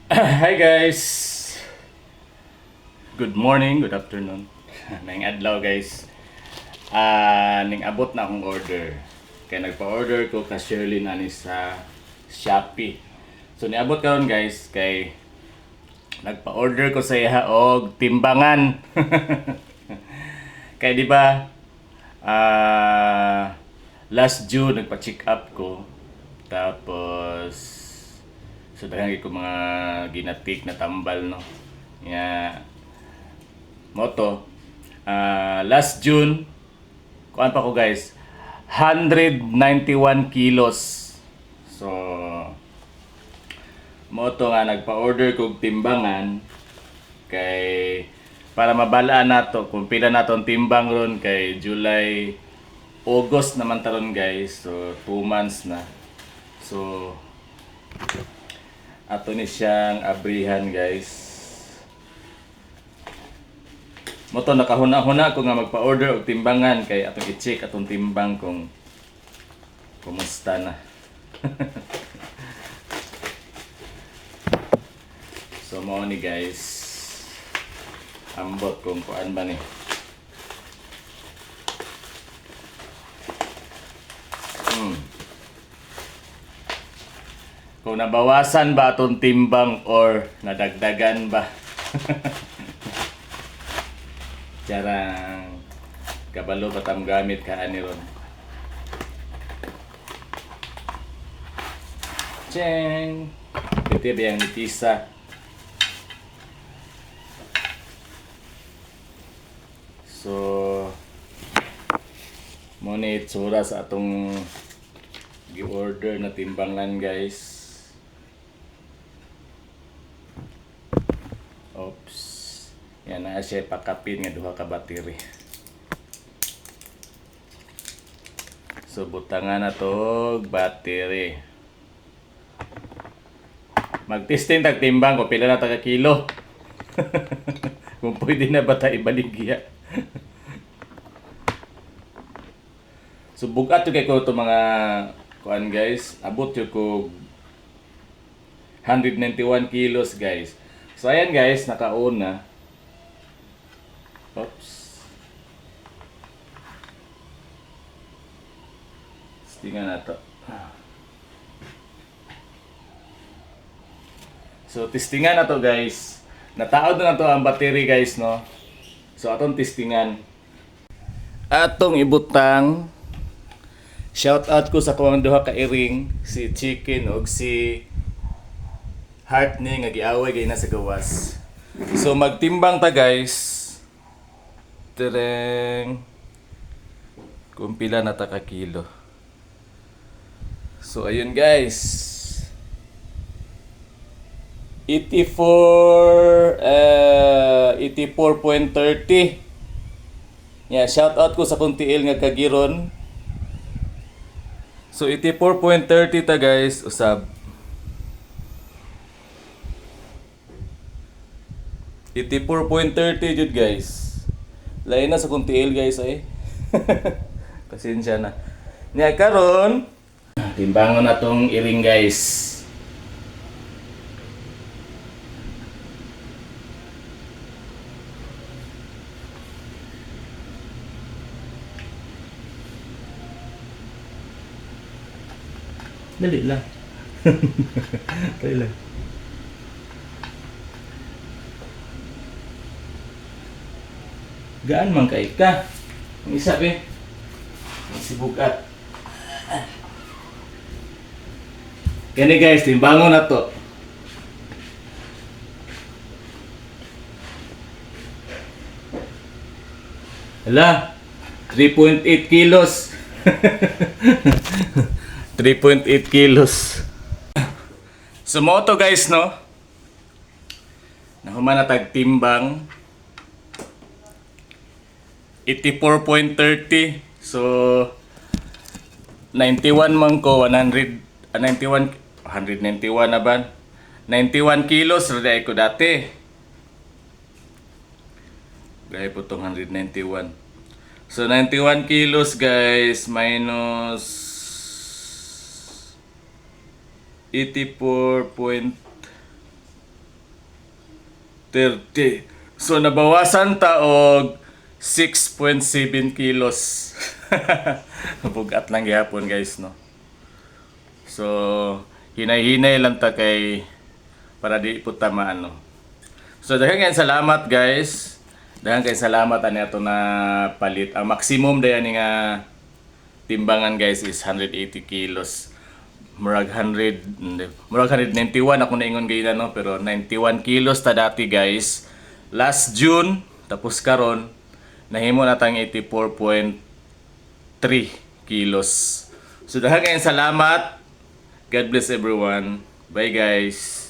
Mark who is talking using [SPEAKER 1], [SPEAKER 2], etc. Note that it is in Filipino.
[SPEAKER 1] Hi guys! Good morning, good afternoon. Naing adlaw guys. Ning abot na akong order. Kaya nagpa-order ko ka Shirley na ni sa Shopee. So niabot karon guys kay nagpa-order ko sa iya og timbangan. Kaya di ba last June nagpa-check up ko. Tapos so dahil ko mga ginatik na tambal no. Moto last June kuan pa ko guys 191 kilos. So moto nga nagpa-order kog timbangan kay para mabalaan nato kung pila natong timbang ron kay July August naman taron guys. So 2 months na. So ato ni siyang abrihan guys. Moto nakahuna-huna ko nga magpa-order og timbangan kay atong i-check atong timbang kung kumusta na. So mao ni guys. Ambot kung kuan ba ni. Kung nabawasan ba atong timbang or nadagdagan ba. Charang kabalo patam gamit ka ani ron. Cheng. Ito ba yung nitisa? So mo ni itsura sa atong gi-order na timbangan guys. Oops. Yan na siya pakapin nga duha ka battery. So butangan na to battery. Mag-testing tag timbang ko pila na taga kilo. Kung pwede na ba ta ibaligya. So bugat to kay ko to mga kuan guys. Abot yo ko 191 kilos guys. So ayan guys, naka-on na. Oops. Tingnan na to. So testingan na to guys. Nataod na to ang battery guys no. So atong testingan. Atong ibutang. Shout out ko sa kuwang duha ka iring, si Chicken ug si Heart ni nga giaway gay na sa gawas. So magtimbang ta guys. Tereng kung pila na ta ka kilo. So ayun guys. 84.30. Yeah, shout out ko sa kuntiil nga kagiron. So 84.30 ta guys, usab. 84.30 jud guys. Lain na sa kuntiil guys ay. Pasensya na. Nya karon timbangon na tong iring guys. Dali lang. Dali lang. Gaan man kay ka. Ang isa be. Si bugat. Kani guys, timbangon na to. Hala, 3.8 kilos. 3.8 kilos. So mo to guys no. Nahuman na tag timbang 84.30. So 91 man ko 91 191 na ba? 91 kilos rin ko dati. Gaya po itong 191. So 91 kilos guys minus 84.30 30. So nabawasan ta og 6.7 kilos. Bugat lang gihapon guys no. So hinay-hinay lang ta kay para di po tamaan no. So daghang kayong salamat guys. Daghang kayong salamat ani ato na palit. Ang maximum dayan nga timbangan guys is 180 kilos. Murag 191 ako naingon gayna no, pero 91 kilos ta dati guys. Last June tapos karon nahimo na tang 84.3 kilos. So daghang kayong salamat. God bless everyone. Bye guys.